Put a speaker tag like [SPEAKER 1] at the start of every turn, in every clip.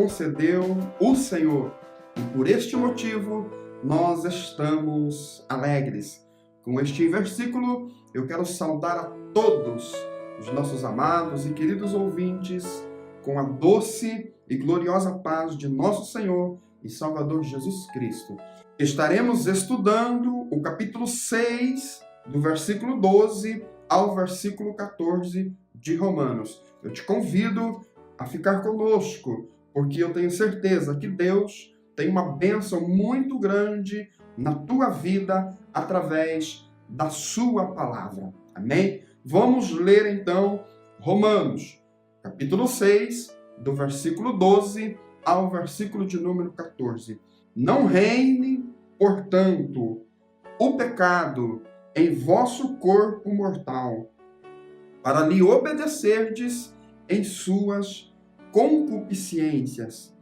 [SPEAKER 1] concedeu o Senhor. E por este motivo, nós estamos alegres. Com este versículo, eu quero saudar a todos os nossos amados e queridos ouvintes com a doce e gloriosa paz de nosso Senhor e Salvador Jesus Cristo. Estaremos estudando o capítulo 6, do versículo 12 ao versículo 14 de Romanos. Eu te convido a ficar conosco, porque eu tenho certeza que Deus tem uma bênção muito grande na tua vida através da sua palavra. Amém? Vamos ler então Romanos, capítulo 6, do versículo 12 ao versículo de número 14. Não reine, portanto, o pecado em vosso corpo mortal, para lhe obedecerdes em suas concupiscências.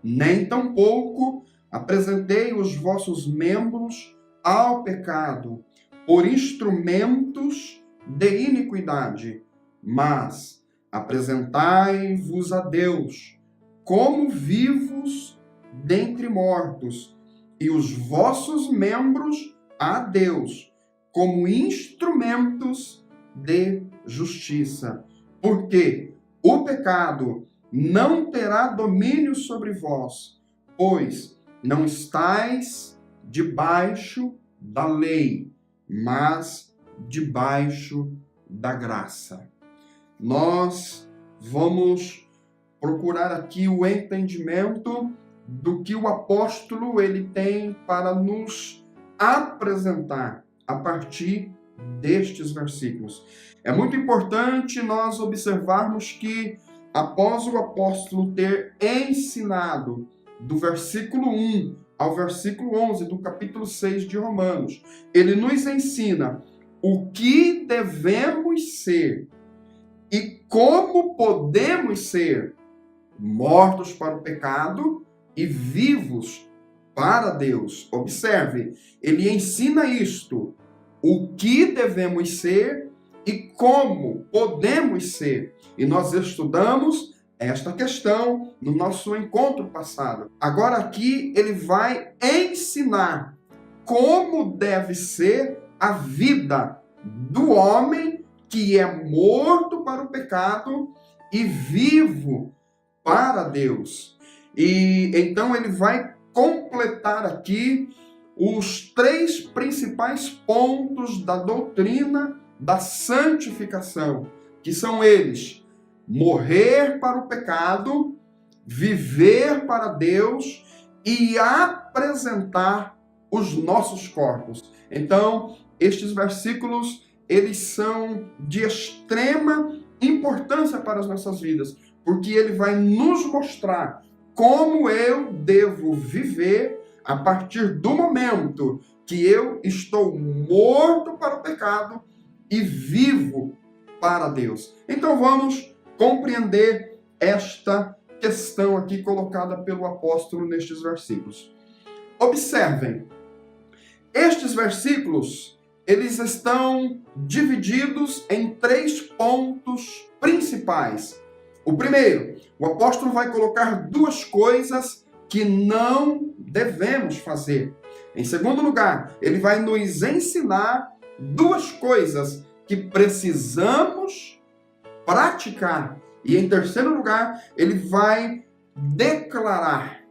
[SPEAKER 1] Nem tampouco apresentei os vossos membros ao pecado por instrumentos de iniquidade, mas apresentai-vos a Deus como vivos dentre mortos, e os vossos membros a Deus como instrumentos de justiça. Porque o pecado não terá domínio sobre vós, pois não estáis debaixo da lei, mas debaixo da graça. Nós vamos procurar aqui o entendimento do que o apóstolo ele tem para nos apresentar a partir destes versículos. É muito importante nós observarmos que após o apóstolo ter ensinado do versículo 1 ao versículo 11 do capítulo 6 de Romanos, ele nos ensina o que devemos ser e como podemos ser mortos para o pecado e vivos para Deus. Observe, ele ensina isto, o que devemos ser e como podemos ser. E nós estudamos esta questão no nosso encontro passado. Agora aqui ele vai ensinar como deve ser a vida do homem que é morto para o pecado e vivo para Deus. E então ele vai completar aqui os 3 principais pontos da doutrina da santificação, que são eles: morrer para o pecado, viver para Deus e apresentar os nossos corpos. Então, estes versículos, eles são de extrema importância para as nossas vidas, porque ele vai nos mostrar como eu devo viver a partir do momento que eu estou morto para o pecado e vivo para Deus. Então vamos compreender esta questão aqui colocada pelo apóstolo nestes versículos. Observem, estes versículos, eles estão divididos em 3 pontos principais. O primeiro, o apóstolo vai colocar 2 coisas que não devemos fazer. Em segundo lugar, ele vai nos ensinar 2 coisas que precisamos praticar. E em terceiro lugar, ele vai declarar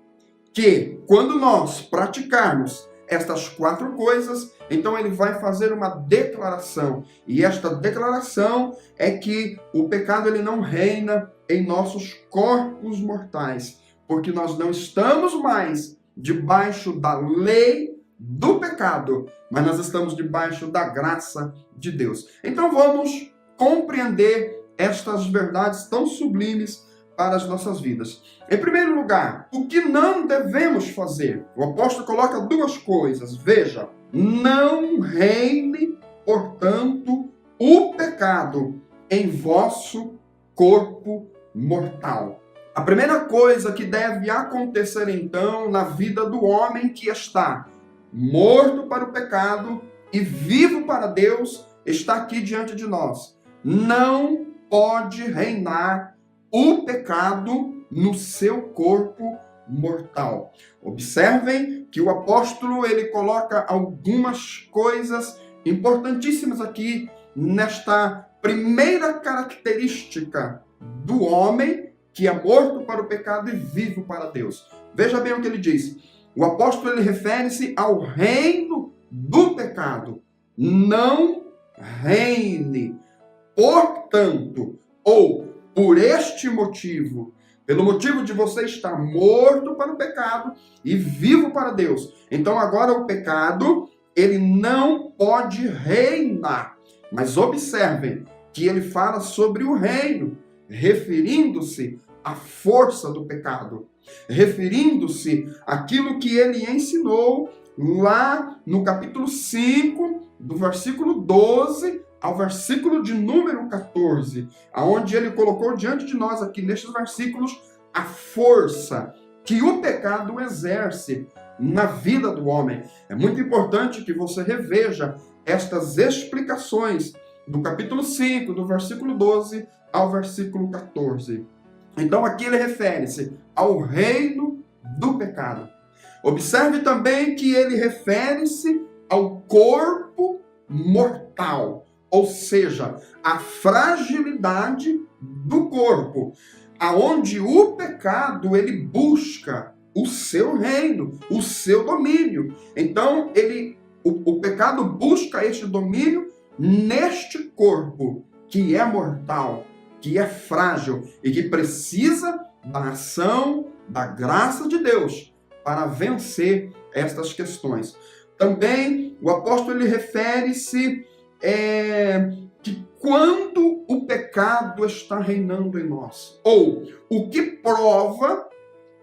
[SPEAKER 1] que quando nós praticarmos estas 4 coisas, então ele vai fazer uma declaração. E esta declaração é que o pecado ele não reina em nossos corpos mortais, porque nós não estamos mais debaixo da lei do pecado, mas nós estamos debaixo da graça de Deus. Então vamos compreender estas verdades tão sublimes para as nossas vidas. Em primeiro lugar, o que não devemos fazer? O apóstolo coloca 2 coisas. Veja, não reine, portanto, o pecado em vosso corpo mortal. A primeira coisa que deve acontecer então na vida do homem que está morto para o pecado e vivo para Deus está aqui diante de nós. Não pode reinar o pecado no seu corpo mortal. Observem que o apóstolo ele coloca algumas coisas importantíssimas aqui nesta primeira característica do homem que é morto para o pecado e vivo para Deus. Veja bem o que ele diz. O apóstolo ele refere-se ao reino do pecado. Não reine. Portanto, ou por este motivo, pelo motivo de você estar morto para o pecado e vivo para Deus. Então agora o pecado, ele não pode reinar. Mas observem que ele fala sobre o reino, referindo-se à força do pecado, referindo-se àquilo que ele ensinou lá no capítulo 5, do versículo 12 ao versículo de número 14, aonde ele colocou diante de nós aqui nestes versículos a força que o pecado exerce na vida do homem. É muito importante que você reveja estas explicações do capítulo 5, do versículo 12 ao versículo 14. Então aqui ele refere-se ao reino do pecado. Observe também que ele refere-se ao corpo mortal, ou seja, a fragilidade do corpo, aonde o pecado ele busca o seu reino, o seu domínio. Então o pecado busca este domínio neste corpo que é mortal, que é frágil e que precisa da ação, da graça de Deus para vencer estas questões. Também o apóstolo ele refere-se que quando o pecado está reinando em nós, ou o que prova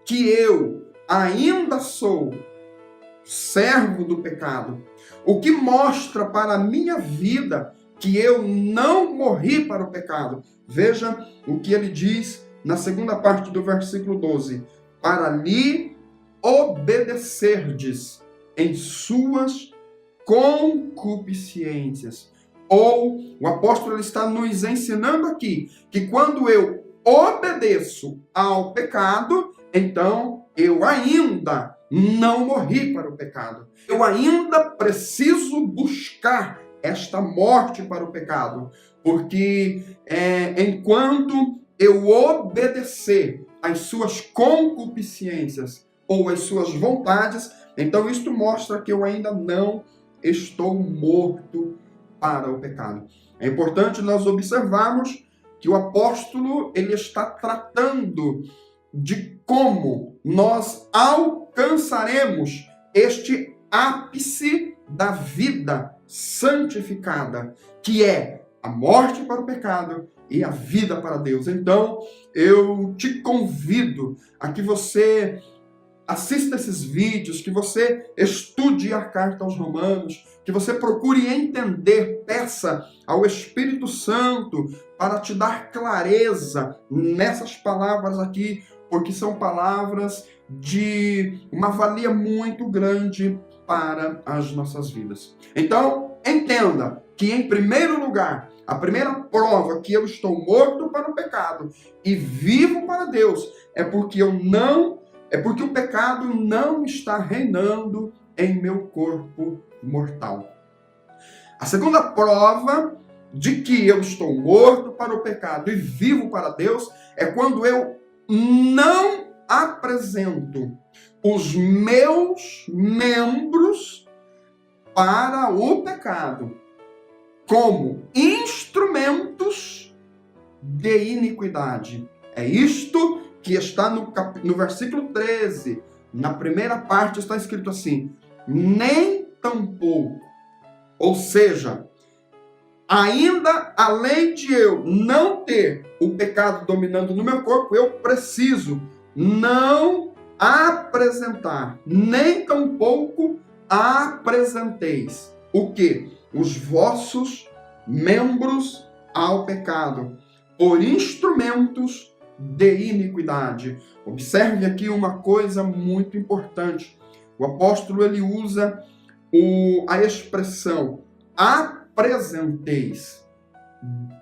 [SPEAKER 1] que eu ainda sou servo do pecado, o que mostra para a minha vida que eu não morri para o pecado. Veja o que ele diz na segunda parte do versículo 12. Para lhe obedecerdes em suas concupiscências. Ou o apóstolo está nos ensinando aqui que quando eu obedeço ao pecado, então eu ainda não morri para o pecado. Eu ainda preciso buscar esta morte para o pecado, porque enquanto eu obedecer às suas concupiscências ou às suas vontades, então isto mostra que eu ainda não estou morto para o pecado. É importante nós observarmos que o apóstolo ele está tratando de como nós alcançaremos este ápice da vida santificada, que é a morte para o pecado e a vida para Deus. Então, eu te convido a que você assista esses vídeos, que você estude a carta aos Romanos, que você procure entender, peça ao Espírito Santo para te dar clareza nessas palavras aqui, porque são palavras de uma valia muito grande para as nossas vidas. Então, entenda que, em primeiro lugar, a primeira prova que eu estou morto para o pecado e vivo para Deus é porque o pecado não está reinando em meu corpo mortal. A segunda prova de que eu estou morto para o pecado e vivo para Deus é quando eu não apresento os meus membros para o pecado como instrumentos de iniquidade. É isto que está no versículo 13. Na primeira parte está escrito assim: nem tampouco. Ou seja, ainda além de eu não ter o pecado dominando no meu corpo, eu preciso não apresentar, nem tampouco apresenteis o quê? Os vossos membros ao pecado, por instrumentos de iniquidade. Observe aqui uma coisa muito importante. O apóstolo ele usa a expressão apresenteis,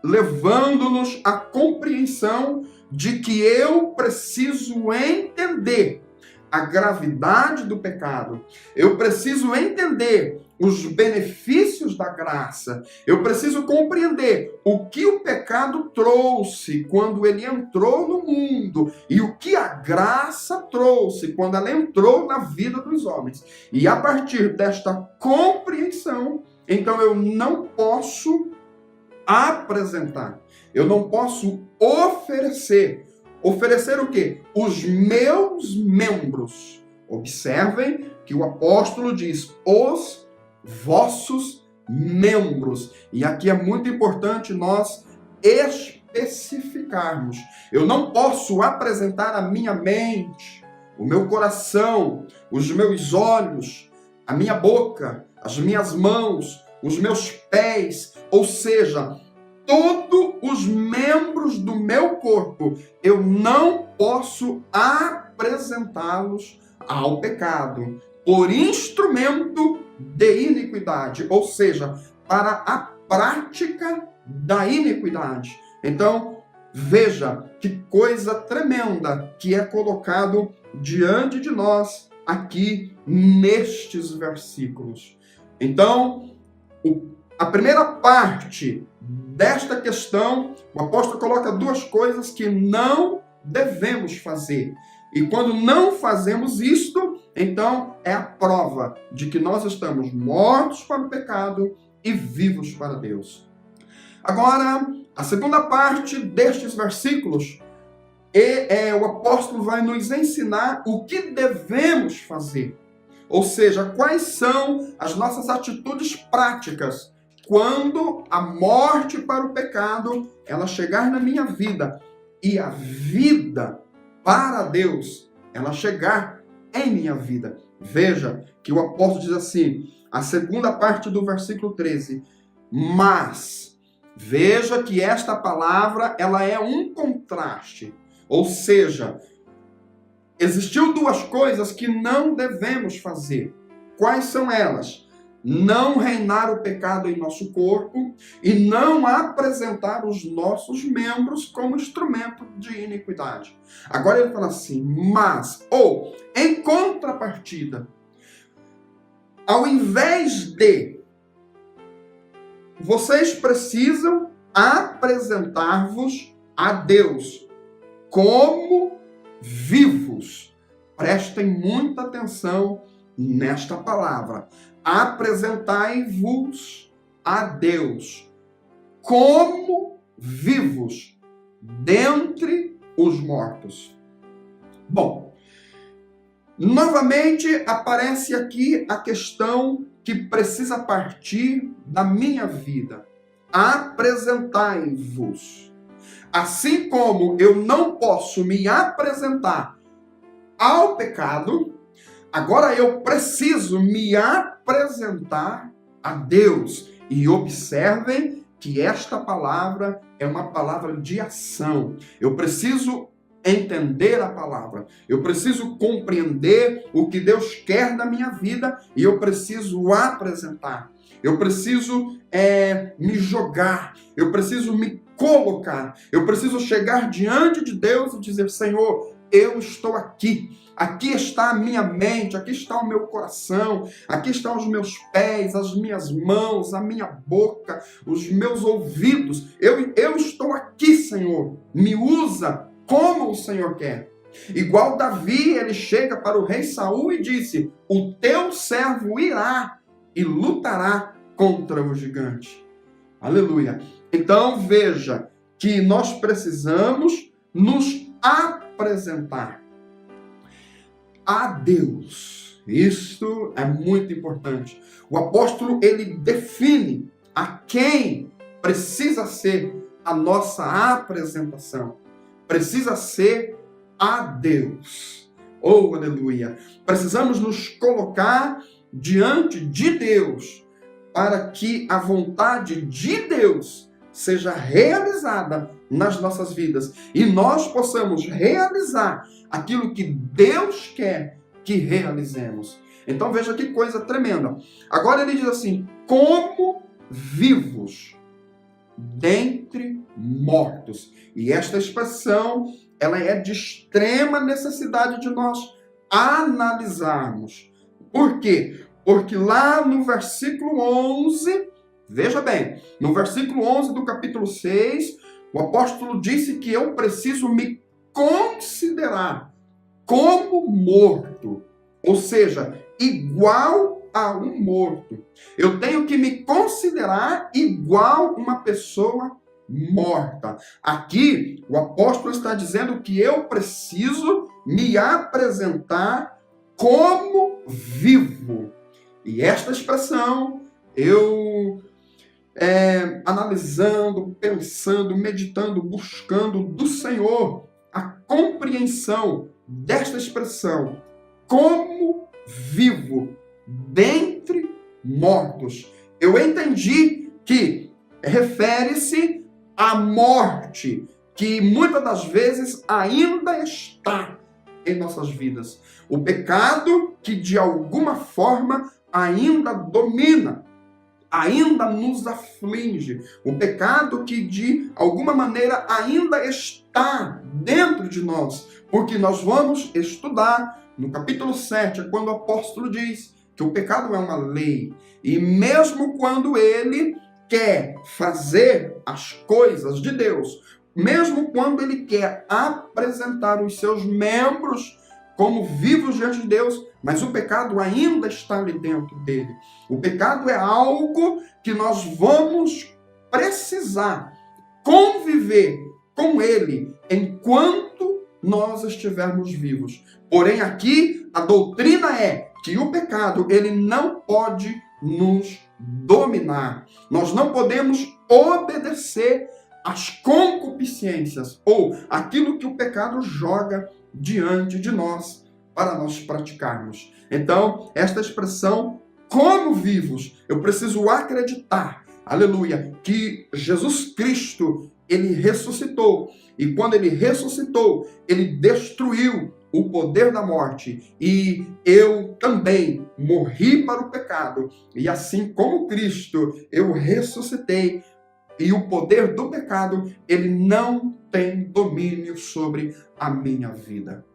[SPEAKER 1] levando-nos à compreensão de que eu preciso entender a gravidade do pecado. Eu preciso entender os benefícios da graça. Eu preciso compreender o que o pecado trouxe quando ele entrou no mundo e o que a graça trouxe quando ela entrou na vida dos homens. E a partir desta compreensão, então eu não posso apresentar, eu não posso oferecer. Oferecer o quê? Os meus membros. Observem que o apóstolo diz, os vossos membros. E aqui é muito importante nós especificarmos. Eu não posso apresentar a minha mente, o meu coração, os meus olhos, a minha boca, as minhas mãos, os meus pés, ou seja, todos os membros do meu corpo, eu não posso apresentá-los ao pecado por instrumento de iniquidade, ou seja, para a prática da iniquidade. Então, veja que coisa tremenda que é colocado diante de nós aqui nestes versículos. Então, a primeira parte desta questão, o apóstolo coloca duas coisas que não devemos fazer. E quando não fazemos isto, então é a prova de que nós estamos mortos para o pecado e vivos para Deus. Agora, a segunda parte destes versículos, o apóstolo vai nos ensinar o que devemos fazer. Ou seja, quais são as nossas atitudes práticas quando a morte para o pecado, ela chegar na minha vida e a vida para Deus, ela chegar em minha vida. Veja que o apóstolo diz assim, a segunda parte do versículo 13, mas, veja que esta palavra, ela é um contraste. Ou seja, existiu duas coisas que não devemos fazer. Quais são elas? Não reinar o pecado em nosso corpo e não apresentar os nossos membros como instrumento de iniquidade. Agora ele fala assim, mas, ou, em contrapartida, ao invés de, vocês precisam apresentar-vos a Deus como vivos. Prestem muita atenção nesta palavra. Apresentai-vos a Deus como vivos dentre os mortos. Bom, novamente aparece aqui a questão que precisa partir da minha vida. Apresentai-vos. Assim como eu não posso me apresentar ao pecado, agora eu preciso me apresentar a Deus. E observem que esta palavra é uma palavra de ação. Eu preciso entender a palavra. Eu preciso compreender o que Deus quer da minha vida e eu preciso apresentar. Eu preciso me jogar. Eu preciso me colocar. Eu preciso chegar diante de Deus e dizer, Senhor, eu estou aqui. Aqui está a minha mente, aqui está o meu coração, aqui estão os meus pés, as minhas mãos, a minha boca, os meus ouvidos. Eu estou aqui, Senhor. Me usa como o Senhor quer. Igual Davi, ele chega para o rei Saul e disse, o teu servo irá e lutará contra o gigante. Aleluia. Então veja que nós precisamos nos apresentar a Deus. Isto é muito importante. O apóstolo, ele define a quem precisa ser a nossa apresentação. Precisa ser a Deus. Oh, aleluia. Precisamos nos colocar diante de Deus para que a vontade de Deus seja realizada nas nossas vidas e nós possamos realizar aquilo que Deus quer que realizemos. Então veja que coisa tremenda. Agora ele diz assim, como vivos dentre mortos. E esta expressão, ela é de extrema necessidade de nós analisarmos. Por quê? Porque lá no versículo 11, veja bem, no versículo 11 do capítulo 6, o apóstolo disse que eu preciso me considerar como morto, ou seja, igual a um morto. Eu tenho que me considerar igual uma pessoa morta. Aqui, o apóstolo está dizendo que eu preciso me apresentar como vivo. E esta expressão, eu analisando, pensando, meditando, buscando do Senhor a compreensão desta expressão, como vivo dentre mortos. Eu entendi que refere-se à morte, que muitas das vezes ainda está em nossas vidas. O pecado que de alguma forma ainda domina, ainda nos aflige. O pecado que de alguma maneira ainda está dentro de nós. Porque nós vamos estudar no capítulo 7, quando o apóstolo diz que o pecado é uma lei. E mesmo quando ele quer fazer as coisas de Deus, mesmo quando ele quer apresentar os seus membros como vivos diante de Deus, mas o pecado ainda está ali dentro dele. O pecado é algo que nós vamos precisar conviver com ele enquanto nós estivermos vivos. Porém, aqui a doutrina é que o pecado ele não pode nos dominar. Nós não podemos obedecer às concupiscências ou aquilo que o pecado joga diante de nós para nós praticarmos. Então, esta expressão, como vivos, eu preciso acreditar, aleluia, que Jesus Cristo, ele ressuscitou. E quando ele ressuscitou, ele destruiu o poder da morte. E eu também morri para o pecado. E assim como Cristo, eu ressuscitei. E o poder do pecado, ele não tem domínio sobre a minha vida.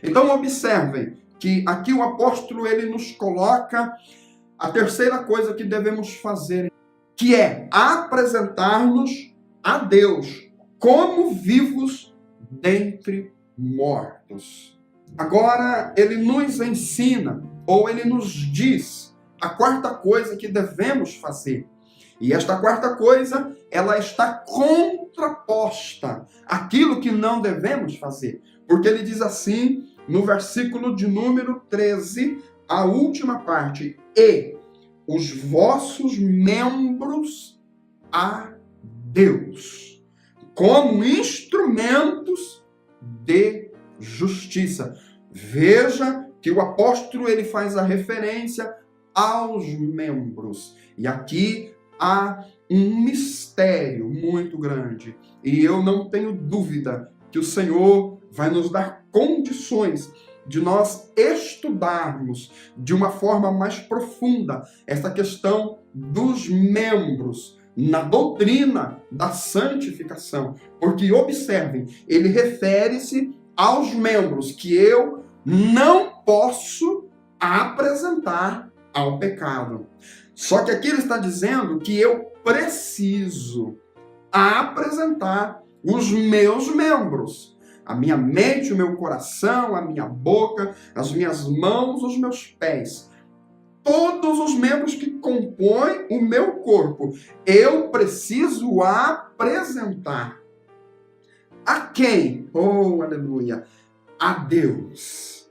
[SPEAKER 1] Então observem que aqui o apóstolo ele nos coloca a terceira coisa que devemos fazer, que é apresentar-nos a Deus como vivos dentre mortos. Agora ele nos ensina, ou ele nos diz, a quarta coisa que devemos fazer. E esta quarta coisa, ela está contraposta àquilo que não devemos fazer. Porque ele diz assim, no versículo de número 13, a última parte, e os vossos membros a Deus, como instrumentos de justiça. Veja que o apóstolo ele faz a referência aos membros. E aqui há um mistério muito grande. E eu não tenho dúvida que o Senhor vai nos dar condições de nós estudarmos de uma forma mais profunda essa questão dos membros na doutrina da santificação. Porque, observem, ele refere-se aos membros que eu não posso apresentar ao pecado. Só que aqui ele está dizendo que eu preciso apresentar os meus membros. A minha mente, o meu coração, a minha boca, as minhas mãos, os meus pés. Todos os membros que compõem o meu corpo. Eu preciso apresentar. A quem? Oh, aleluia! A Deus.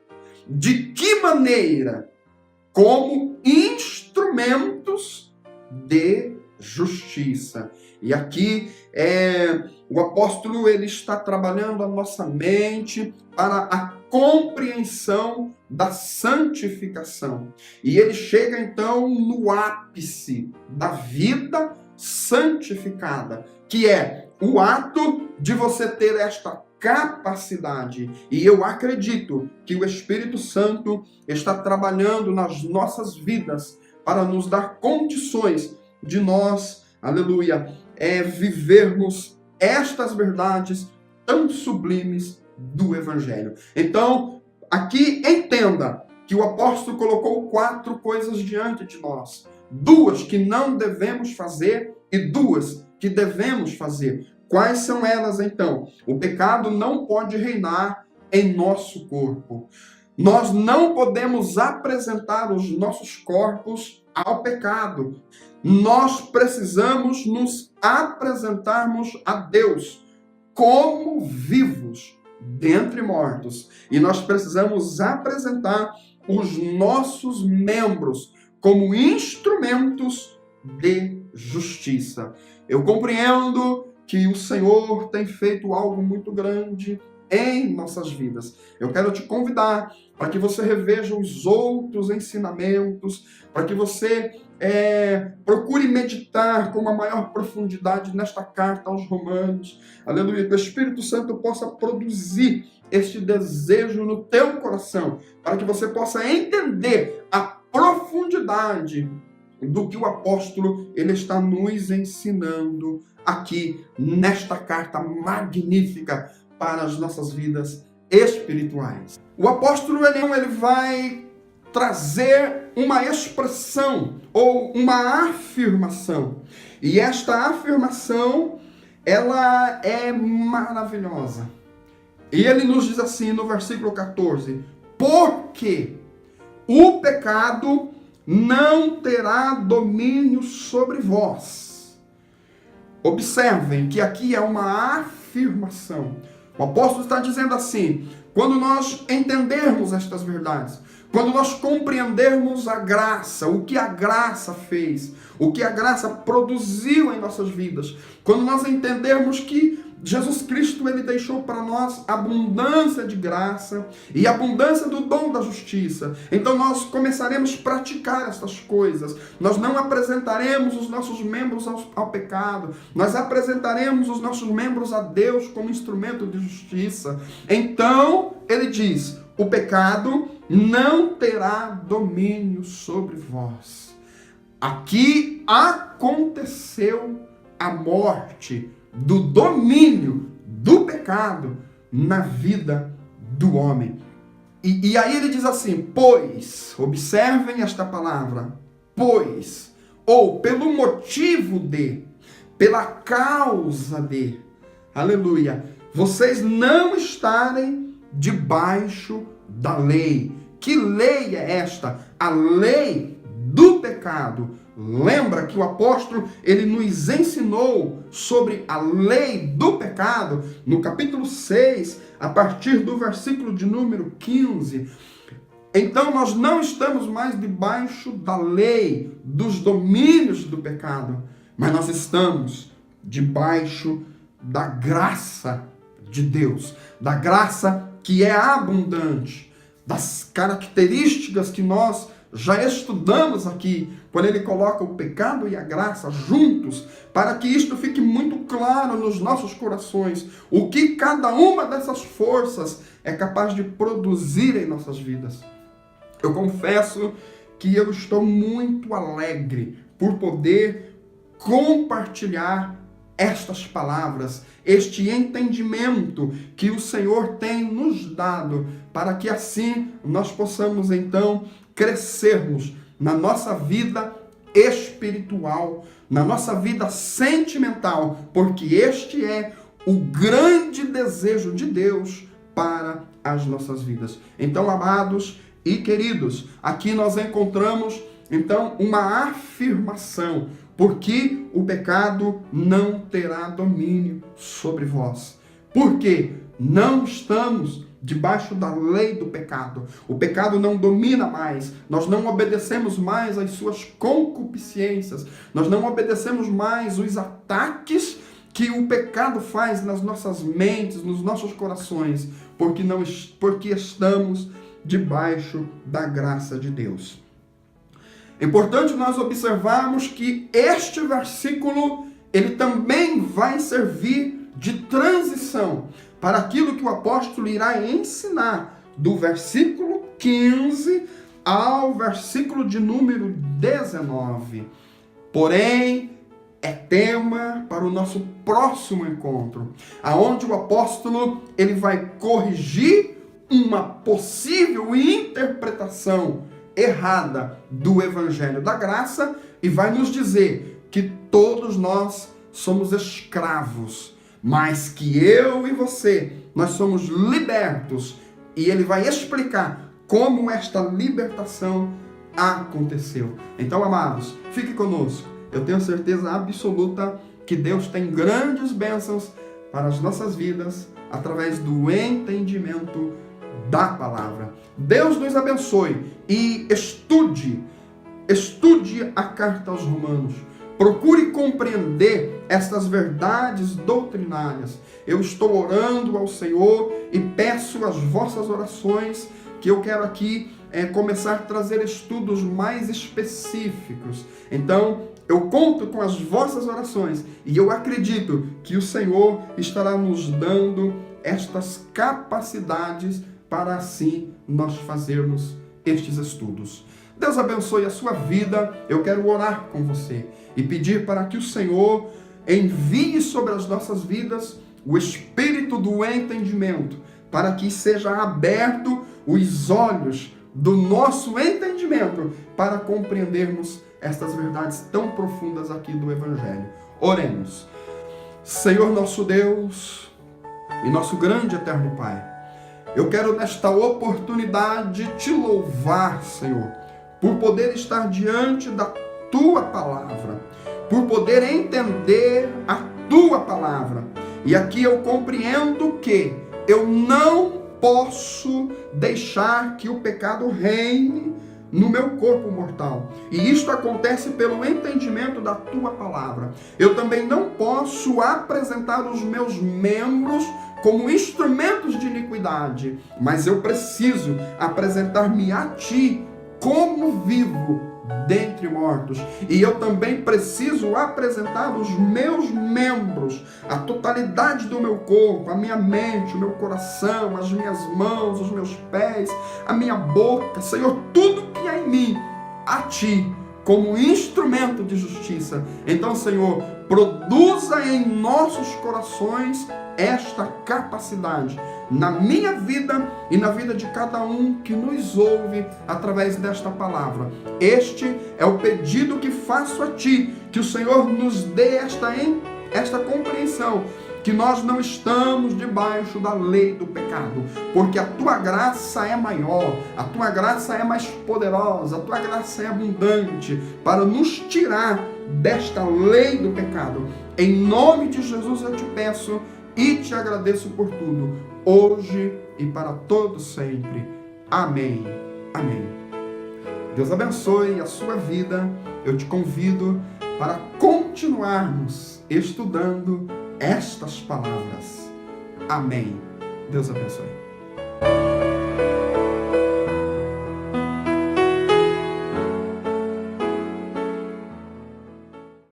[SPEAKER 1] De que maneira? Como instrumentos de justiça. E aqui o apóstolo ele está trabalhando a nossa mente para a compreensão da santificação. E ele chega então no ápice da vida santificada, que é o ato de você ter esta capacidade. E eu acredito que o Espírito Santo está trabalhando nas nossas vidas para nos dar condições de nós, aleluia, vivermos estas verdades tão sublimes do Evangelho. Então, aqui entenda que o apóstolo colocou 4 coisas diante de nós. 2 que não devemos fazer e 2 que devemos fazer. Quais são elas, então? O pecado não pode reinar em nosso corpo. Nós não podemos apresentar os nossos corpos ao pecado. Nós precisamos nos apresentarmos a Deus como vivos dentre mortos. E nós precisamos apresentar os nossos membros como instrumentos de justiça. Eu compreendo que o Senhor tem feito algo muito grande em nossas vidas. Eu quero te convidar para que você reveja os outros ensinamentos, para que você procure meditar com uma maior profundidade nesta carta aos Romanos. Aleluia. Que o Espírito Santo possa produzir este desejo no teu coração, para que você possa entender a profundidade do que o apóstolo ele está nos ensinando aqui nesta carta magnífica para as nossas vidas espirituais. O apóstolo ele vai trazer uma expressão ou uma afirmação. E esta afirmação, ela é maravilhosa. E ele nos diz assim no versículo 14: porque o pecado não terá domínio sobre vós. Observem que aqui é uma afirmação. O apóstolo está dizendo assim: quando nós entendermos estas verdades, quando nós compreendermos a graça, o que a graça fez, o que a graça produziu em nossas vidas, quando nós entendermos que Jesus Cristo ele deixou para nós abundância de graça e abundância do dom da justiça, então nós começaremos a praticar estas coisas. Nós não apresentaremos os nossos membros ao pecado, nós apresentaremos os nossos membros a Deus como instrumento de justiça. Então ele diz: o pecado não terá domínio sobre vós. Aqui aconteceu a morte do domínio do pecado na vida do homem. E aí ele diz assim: pois, observem esta palavra, pois, ou pelo motivo de, pela causa de, aleluia, vocês não estarem debaixo da lei. Que lei é esta? A lei do pecado. Lembra que o apóstolo ele nos ensinou sobre a lei do pecado no capítulo 6, a partir do versículo de número 15. Então nós não estamos mais debaixo da lei, dos domínios do pecado, mas nós estamos debaixo da graça de Deus, da graça que é abundante, das características que nós já estudamos aqui, quando ele coloca o pecado e a graça juntos, para que isto fique muito claro nos nossos corações, o que cada uma dessas forças é capaz de produzir em nossas vidas. Eu confesso que eu estou muito alegre por poder compartilhar estas palavras, este entendimento que o Senhor tem nos dado, para que assim nós possamos então crescermos na nossa vida espiritual, na nossa vida sentimental, porque este é o grande desejo de Deus para as nossas vidas. Então, amados e queridos, aqui nós encontramos então uma afirmação: porque o pecado não terá domínio sobre vós. Porque não estamos debaixo da lei do pecado. O pecado não domina mais. Nós não obedecemos mais às suas concupiscências. Nós não obedecemos mais os ataques que o pecado faz nas nossas mentes, nos nossos corações, porque estamos debaixo da graça de Deus. É importante nós observarmos que este versículo ele também vai servir de transição para aquilo que o apóstolo irá ensinar do versículo 15 ao versículo de número 19. Porém, é tema para o nosso próximo encontro, aonde o apóstolo ele vai corrigir uma possível interpretação errada do Evangelho da Graça e vai nos dizer que todos nós somos escravos, mas que eu e você, nós somos libertos. E ele vai explicar como esta libertação aconteceu. Então, amados, fique conosco. Eu tenho certeza absoluta que Deus tem grandes bênçãos para as nossas vidas através do entendimento da palavra. Deus nos abençoe e estude a carta aos Romanos. Procure compreender estas verdades doutrinárias. Eu estou orando ao Senhor e peço as vossas orações, que eu quero aqui começar a trazer estudos mais específicos. Então, eu conto com as vossas orações e eu acredito que o Senhor estará nos dando estas capacidades para assim nós fazermos estes estudos. Deus abençoe a sua vida. Eu quero orar com você e pedir para que o Senhor envie sobre as nossas vidas o espírito do entendimento, para que seja aberto os olhos do nosso entendimento para compreendermos estas verdades tão profundas aqui do Evangelho. Oremos. Senhor nosso Deus e nosso grande eterno Pai, eu quero nesta oportunidade te louvar, Senhor, por poder estar diante da Tua Palavra, por poder entender a Tua Palavra. E aqui eu compreendo que eu não posso deixar que o pecado reine no meu corpo mortal. E isto acontece pelo entendimento da Tua Palavra. Eu também não posso apresentar os meus membros como instrumentos de iniquidade, mas eu preciso apresentar-me a Ti como vivo dentre mortos. E eu também preciso apresentar os meus membros, a totalidade do meu corpo, a minha mente, o meu coração, as minhas mãos, os meus pés, a minha boca, Senhor, tudo que há em mim, a Ti, como instrumento de justiça. Então, Senhor, produza em nossos corações esta capacidade na minha vida e na vida de cada um que nos ouve através desta palavra. Este é o pedido que faço a Ti, que o Senhor nos dê esta compreensão, que nós não estamos debaixo da lei do pecado, porque a Tua graça é maior, a Tua graça é mais poderosa, a Tua graça é abundante para nos tirar desta lei do pecado. Em nome de Jesus eu te peço e te agradeço por tudo, hoje e para todo sempre. Amém. Amém. Deus abençoe a sua vida. Eu te convido para continuarmos estudando estas palavras. Amém. Deus abençoe.